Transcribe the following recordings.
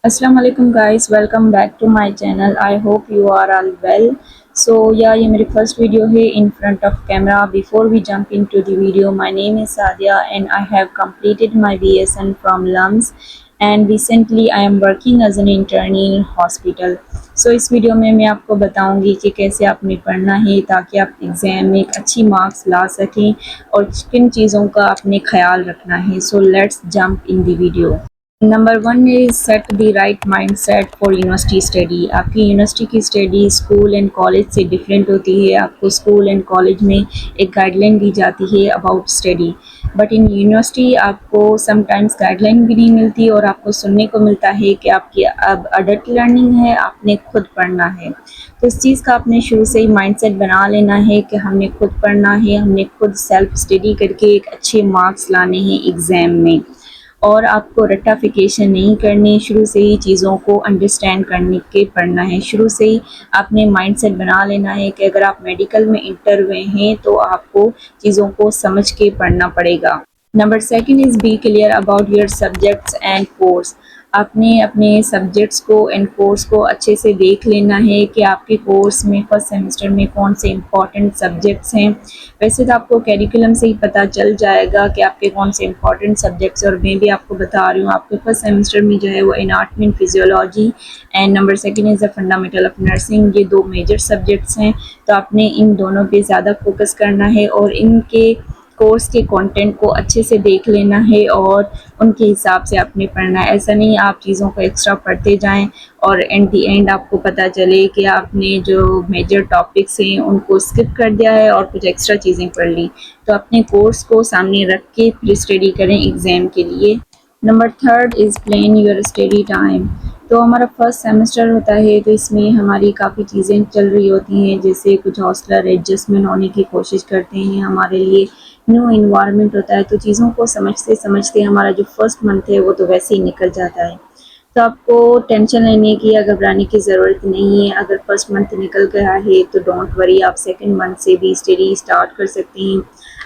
Assalamu alaikum guys, welcome back to my channel. I hope you are all well. So yeah, ये मेरी first video है in front of camera. Before we jump into the video, my name is Sadia and I have completed my BSN from LUMS and recently I am working as an intern in hospital. So इस video में मैं आपको बताऊंगी कि कैसे आपने पढ़ना है ताकि आप एग्ज़ाम में एक अच्छी मार्क्स ला सकें और किन चीज़ों का आपने ख्याल रखना है. So let's jump in the video. Number one is set the right mind set for university study. आपकी यूनिवर्सिटी की स्टडी स्कूल एंड कॉलेज से डिफरेंट होती है. आपको स्कूल एंड कॉलेज में एक गाइडलाइन दी जाती है about study, but in university आपको समटाइम्स गाइडलाइन भी नहीं मिलती और आपको सुनने को मिलता है कि आपकी अब अडल्ट लर्निंग है, आपने खुद पढ़ना है. तो इस चीज़ का आपने शुरू से ही माइंडसेट बना लेना है कि हमने खुद पढ़ना है, हमने खुद सेल्फ स्टडी करके एक अच्छे मार्क्स लाने हैं एग्ज़ाम में. और आपको रट्टाफिकेशन नहीं करनी, शुरू से ही चीज़ों को अंडरस्टैंड करने के पढ़ना है. शुरू से ही आपने माइंडसेट बना लेना है कि अगर आप मेडिकल में इंटर हुए हैं तो आपको चीज़ों को समझ के पढ़ना पड़ेगा. Number second is be clear about your subjects and course. आपने अपने सब्जेक्ट्स को एंड कोर्स को अच्छे से देख लेना है कि आपके कोर्स में फ़र्स्ट सेमेस्टर में कौन से इम्पॉर्टेंट सब्जेक्ट्स हैं. वैसे तो आपको कैरिकुलम से ही पता चल जाएगा कि आपके कौन से इम्पॉर्टेंट सब्जेक्ट्स हैं, और मैं भी आपको बता रही हूँ आपके फर्स्ट सेमेस्टर में जो है वो anatomy and physiology and number second is the fundamental of nursing. ये दो मेजर सब्जेक्ट्स हैं, तो आपने इन दोनों पे ज़्यादा फोकस करना है और इनके कोर्स के कंटेंट को अच्छे से देख लेना है और उनके हिसाब से आपने पढ़ना है. ऐसा नहीं आप चीज़ों को एक्स्ट्रा पढ़ते जाएं और एट दी एंड आपको पता चले कि आपने जो मेजर टॉपिक्स हैं उनको स्किप कर दिया है और कुछ एक्स्ट्रा चीज़ें पढ़ ली. तो अपने कोर्स को सामने रख के फिर स्टडी करें एग्ज़ाम के लिए. Number third is plan your study time. तो हमारा फर्स्ट सेमेस्टर होता है तो इसमें हमारी काफ़ी चीज़ें चल रही होती हैं, जैसे कुछ हॉस्टलर एडजस्टमेंट होने की कोशिश करते हैं. हमारे लिए न्यू इन्वायरमेंट होता है, तो चीज़ों को समझते समझते हमारा जो फर्स्ट मंथ है वो तो वैसे ही निकल जाता है. तो आपको टेंशन लेने की या घबराने की ज़रूरत नहीं है. अगर फर्स्ट मंथ निकल गया है तो डोंट वरी, आप सेकंड मंथ से भी स्टडी स्टार्ट कर सकते हैं.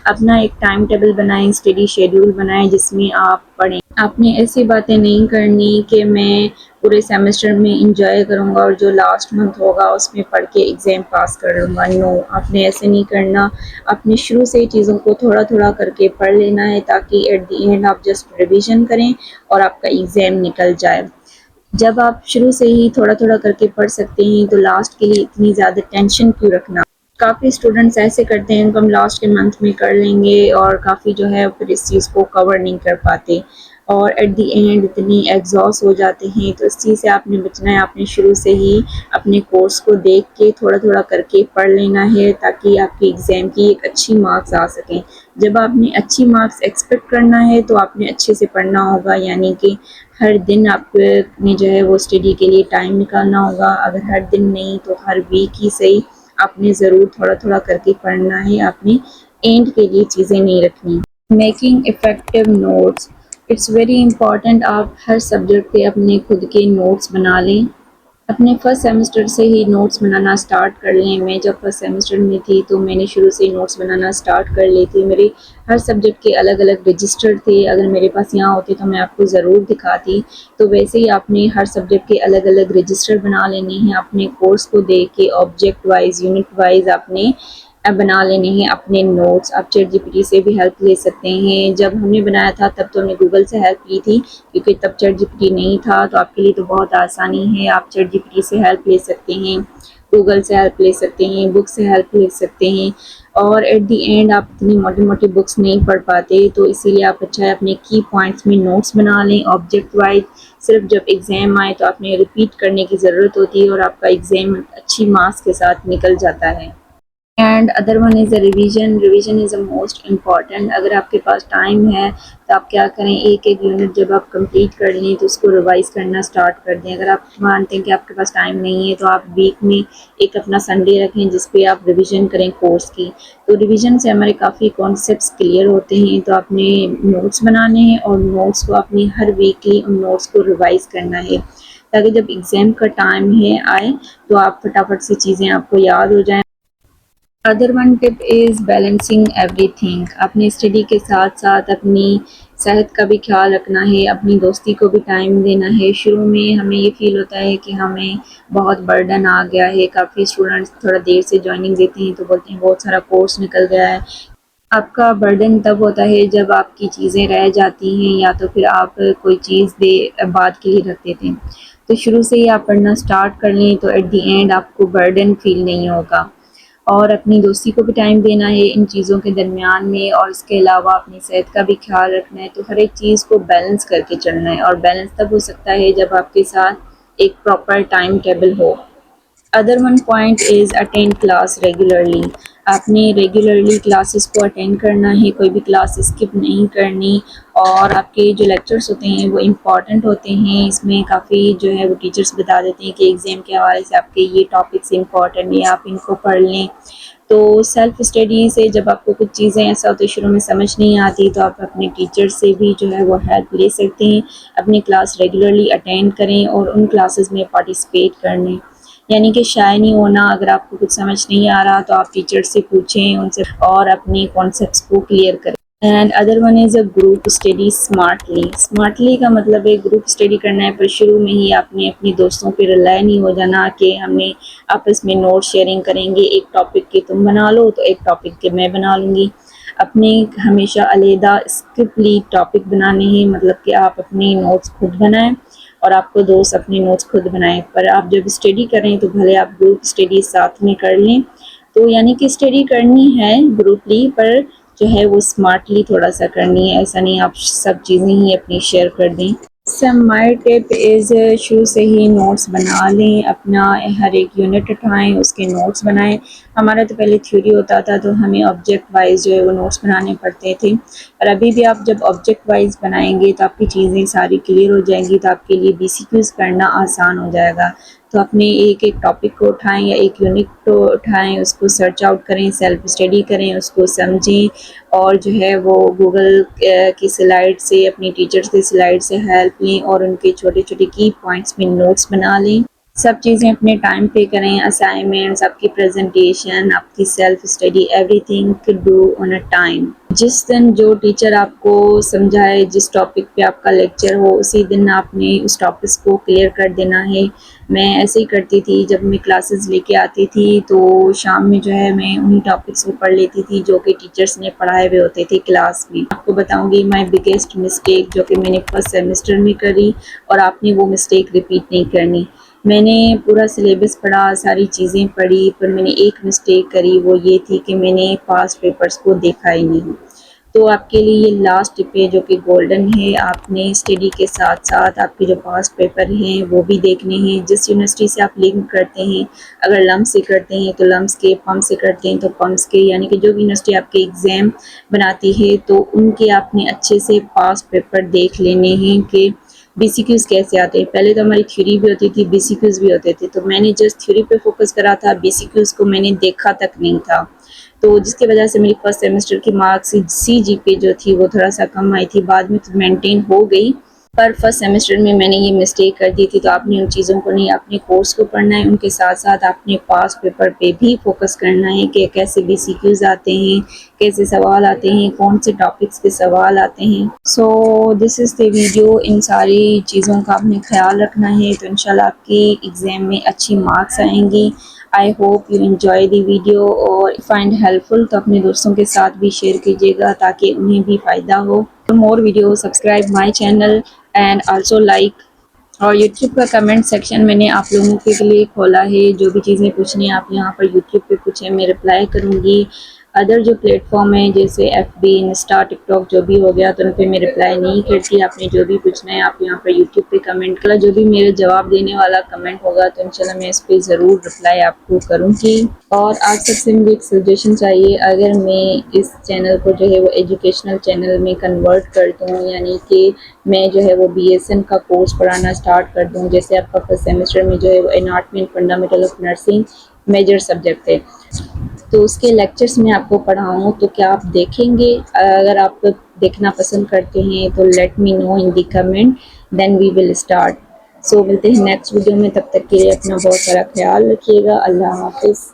अपना एक टाइम टेबल बनाएं, स्टडी शेड्यूल बनाएं जिसमें आप पढ़ें. आपने ऐसी बातें नहीं करनी कि मैं पूरे सेमेस्टर में इंजॉय करूँगा और जो लास्ट मंथ होगा उसमें पढ़ के एग्ज़ाम पास कर लूँगा. नो, आपने ऐसे नहीं करना. आपने शुरू से ही चीज़ों को थोड़ा थोड़ा करके पढ़ लेना है ताकि एट द एंड आप जस्ट रिवीजन करें और आपका एग्ज़ाम निकल जाए. जब आप शुरू से ही थोड़ा थोड़ा करके पढ़ सकते हैं तो लास्ट के लिए इतनी ज़्यादा टेंशन क्यों रखना. काफ़ी स्टूडेंट्स ऐसे करते हैं कि हम लास्ट के मंथ में कर लेंगे और काफ़ी जो है फिर इस चीज़ को कवर नहीं कर पाते और एट दी एंड इतनी एग्जॉस्ट हो जाते हैं. तो इस चीज़ से आपने बचना है. आपने शुरू से ही अपने कोर्स को देख के थोड़ा थोड़ा करके पढ़ लेना है ताकि आपकी एग्ज़ाम की एक अच्छी मार्क्स आ सकें. जब आपने अच्छी मार्क्स एक्सपेक्ट करना है तो आपने अच्छे से पढ़ना होगा, यानी कि हर दिन आपने जो है वो स्टडी के लिए टाइम निकालना होगा. अगर हर दिन नहीं तो हर वीक ही सही, आपने ज़रूर थोड़ा थोड़ा करके पढ़ना है. आपने एंड के लिए चीज़ें नहीं रखनी. Making effective notes. It's very important आप हर सब्जेक्ट पे अपने खुद के नोट्स बना लें. अपने फर्स्ट सेमेस्टर से ही नोट्स बनाना स्टार्ट कर लें. मैं जब फर्स्ट सेमेस्टर में थी तो मैंने शुरू से ही नोट्स बनाना स्टार्ट कर ली थी. मेरे हर सब्जेक्ट के अलग अलग रजिस्टर थे. अगर मेरे पास यहाँ होते तो मैं आपको ज़रूर दिखाती. तो वैसे ही आपने हर सब्जेक्ट के अलग अलग रजिस्टर बना लेने हैं. अपने कोर्स को देख के ऑब्जेक्ट वाइज यूनिट वाइज आपने बना लेने हैं अपने नोट्स. आप चैट जीपीटी से भी हेल्प ले सकते हैं. जब हमने बनाया था तब तो हमने गूगल से हेल्प ली थी क्योंकि तब चैट जीपीटी नहीं था. तो आपके लिए तो बहुत आसानी है, आप चैट जीपीटी से हेल्प ले सकते हैं, गूगल से हेल्प ले सकते हैं, बुक से हेल्प ले सकते हैं. और एट दी एंड आप इतनी मोटी मोटी बुक्स नहीं पढ़ पाते, तो इसीलिए आप अच्छा है अपने की पॉइंट्स में नोट्स बना लें ऑब्जेक्ट वाइज. सिर्फ जब एग्ज़ाम आए तो आपने रिपीट करने की ज़रूरत होती है और आपका एग्ज़ाम अच्छी मार्क्स के साथ निकल जाता है. And other one is a revision. Revision is a most important. अगर आपके पास टाइम है तो आप क्या करें, एक एक यूनिट जब आप कंप्लीट कर लें तो उसको रिवाइज़ करना स्टार्ट कर दें. अगर आप मानते हैं कि आपके पास टाइम नहीं है तो आप वीक में एक अपना संडे रखें जिस पे आप रिवीजन करें कोर्स की. तो रिवीजन से हमारे काफ़ी कॉन्सेप्ट्स क्लियर होते हैं. तो आपने नोट्स बनाने हैं और नोट्स को आपने हर वीकली उन नोट्स को रिवाइज़ करना है ताकि जब एग्ज़ाम का टाइम है आए तो आप फटाफट से चीज़ें आपको याद हो जाएँ. Other one tip is balancing everything. अपनी स्टडी के साथ साथ अपनी सेहत का भी ख्याल रखना है, अपनी दोस्ती को भी टाइम देना है। शुरू में हमें ये फ़ील होता है कि हमें बहुत बर्डन आ गया है, काफ़ी स्टूडेंट्स थोड़ा देर से जॉइनिंग देते हैं तो बोलते हैं बहुत सारा कोर्स निकल गया है। आपका बर्डन तब होता है जब आपकी चीज़ें रह जाती हैं या तो फिर आप कोई चीज़ बाद के लिए रख देते हैं। तो शुरू से ही आप पढ़ना स्टार्ट कर लें तो एट द एंड आपको बर्डन फ़ील नहीं होगा। और अपनी दोस्ती को भी टाइम देना है इन चीज़ों के दरमियान में, और इसके अलावा अपनी सेहत का भी ख्याल रखना है। तो हर एक चीज़ को बैलेंस करके चलना है, और बैलेंस तब हो सकता है जब आपके साथ एक प्रॉपर टाइम टेबल हो। Other one point is attend class regularly. आपने रेगुलरली क्लासेस को अटेंड करना है, कोई भी क्लास स्किप नहीं करनी। और आपके जो लेक्चर्स होते हैं वो इम्पॉर्टेंट होते हैं, इसमें काफ़ी जो है वो टीचर्स बता देते हैं कि एग्ज़ाम के हवाले से आपके ये टॉपिक्स इम्पॉर्टेंट है, आप इनको पढ़ लें। तो सेल्फ़ स्टडी से जब आपको कुछ चीज़ें ऐसा होता है शुरू में समझ नहीं आती तो आप अपने टीचर से भी जो है वो हेल्प ले सकते हैं। अपनी क्लास रेगुलरली अटेंड करें और उन क्लासेस में पार्टिसिपेट करने, यानी कि शाय नहीं होना। अगर आपको कुछ समझ नहीं आ रहा तो आप टीचर से पूछें उनसे और अपने कॉन्सेप्ट्स को क्लियर करें। And other one is a group study smartly. Smartly का मतलब है ग्रुप स्टडी करना है, पर शुरू में ही आपने अपने दोस्तों पे रिलाई नहीं हो जाना कि हमने आपस में नोट शेयरिंग करेंगे, एक टॉपिक के तुम बना लो तो एक टॉपिक के मैं बना लूँगी। अपने हमेशा अलहदा स्क्रिप्टली टॉपिक बनाने हैं, मतलब कि आप अपने नोट्स खुद बनाएं और आपको दोस्त अपने नोट्स खुद बनाएं। पर आप जब स्टडी करें तो भले आप ग्रुप स्टडी साथ में कर लें। तो यानी कि स्टडी करनी है ग्रुपली, पर जो है वो स्मार्टली थोड़ा सा करनी है। ऐसा नहीं आप सब चीज़ें ही अपनी शेयर कर दें। सम माई टिप इज़ शुरू से ही नोट्स बना लें, अपना हर एक यूनिट उठाएं उसके नोट्स बनाएं। हमारा तो पहले थ्योरी होता था तो हमें ऑब्जेक्ट वाइज जो है वो नोट्स बनाने पड़ते थे, और अभी भी आप जब ऑब्जेक्ट वाइज बनाएंगे तो आपकी चीज़ें सारी क्लियर हो जाएंगी, तो आपके लिए बीसीक्यूज़ करना आसान हो जाएगा। तो अपने एक एक टॉपिक को उठाएं या एक यूनिट को उठाएं, उसको सर्च आउट करें, सेल्फ स्टडी करें, उसको समझें, और जो है वो गूगल की स्लाइड से, अपनी टीचर्स की स्लाइड से हेल्प लें और उनके छोटे छोटे की पॉइंट्स में नोट्स बना लें। सब चीज़ें अपने टाइम पे करें, असाइनमेंट्स, आपकी प्रेजेंटेशन, आपकी self study, everything to do on a time. जिस दिन जो टीचर आपको समझाए, जिस टॉपिक पे आपका लेक्चर हो, उसी दिन आपने उस टॉपिक्स को क्लियर कर देना है। मैं ऐसे ही करती थी, जब मैं क्लासेस लेके आती थी तो शाम में जो है मैं उन्हीं टॉपिक्स को पढ़ लेती थी जो कि टीचर्स ने पढ़ाए हुए होते थे क्लास में। आपको बताऊंगी माय बिगेस्ट मिस्टेक जो कि मैंने फर्स्ट सेमेस्टर में करी, और आपने वो मिस्टेक रिपीट नहीं करनी। मैंने पूरा सिलेबस पढ़ा, सारी चीज़ें पढ़ी, पर मैंने एक मिस्टेक करी, वो ये थी कि मैंने पास्ट पेपर्स को देखा ही नहीं। तो आपके लिए ये लास्ट टिप है जो कि गोल्डन है। आपने स्टडी के साथ साथ आपके जो पास्ट पेपर हैं वो भी देखने हैं। जिस यूनिवर्सिटी से आप लिंक करते हैं, अगर लम्स से करते हैं तो लम्स के, पम्प से करते हैं तो पम्प्स के, यानी कि जो भी यूनिवर्सिटी आपके एग्ज़ाम बनाती है तो उनके आपने अच्छे से पास्ट पेपर देख लेने हैं कि बीसीक्यूज़ कैसे आते हैं। पहले तो हमारी थ्योरी भी होती थी, बीसीक्यूज़ भी होते थे, तो मैंने जस्ट थ्योरी पे फोकस करा था, बीसीक्यूज़ को मैंने देखा तक नहीं था। तो जिसकी वजह से मेरी फर्स्ट सेमेस्टर की मार्क्स सीजीपीए जो थी वो थोड़ा सा कम आई थी, बाद में तो मेंटेन हो गई, पर फर्स्ट सेमेस्टर में मैंने ये मिस्टेक कर दी थी। तो आपने उन चीज़ों को नहीं, अपने कोर्स को पढ़ना है, उनके साथ साथ आपने पास पेपर पे भी फोकस करना है कि कैसे बीसीक्यूज आते हैं, कैसे सवाल आते हैं, कौन से टॉपिक्स के सवाल आते हैं। So this is the video. इन सारी चीज़ों का आपने ख्याल रखना है तो इंशाल्लाह आपकी एग्ज़ाम में अच्छी मार्क्स आएंगी। I hope you enjoy the video, और फाइंड हेल्पफुल तो अपने दोस्तों के साथ भी शेयर कीजिएगा ताकि उन्हें भी फ़ायदा हो। For more video subscribe my channel and also like. और यूट्यूब का कमेंट सेक्शन मैंने आप लोगों के लिए खोला है, जो भी चीज़ें पूछनी है आप यहाँ पर यूट्यूब पे पूछें, मैं रिप्लाई करूँगी। अदर जो प्लेटफॉर्म है जैसे एफबी, इंस्टा, टिकटॉक जो भी हो गया तो उन पर मैं रिप्लाई नहीं करती। आपने जो भी पूछना है आप यहाँ पर यूट्यूब पे कमेंट करा, जो भी मेरे जवाब देने वाला कमेंट होगा तो इंशाल्लाह मैं इस पर ज़रूर रिप्लाई आपको करूँगी। और आप सबसे मुझे एक सजेशन चाहिए, अगर मैं इस चैनल को जो है वो एजुकेशनल चैनल में कन्वर्ट कर दूँ, यानी कि मैं जो है वो बीएसएन का कोर्स पढ़ाना स्टार्ट कर दूँ, जैसे आपका फर्स्ट सेमेस्टर में जो है वो anatomy and fundamental of nursing major subject है, तो उसके लेक्चर्स में आपको पढ़ाऊँ तो क्या आप देखेंगे? अगर आप देखना पसंद करते हैं तो let me know in the comment, then we will start. So मिलते हैं नेक्स्ट वीडियो में, तब तक के लिए अपना बहुत सारा ख्याल रखिएगा। अल्लाह हाफिज़।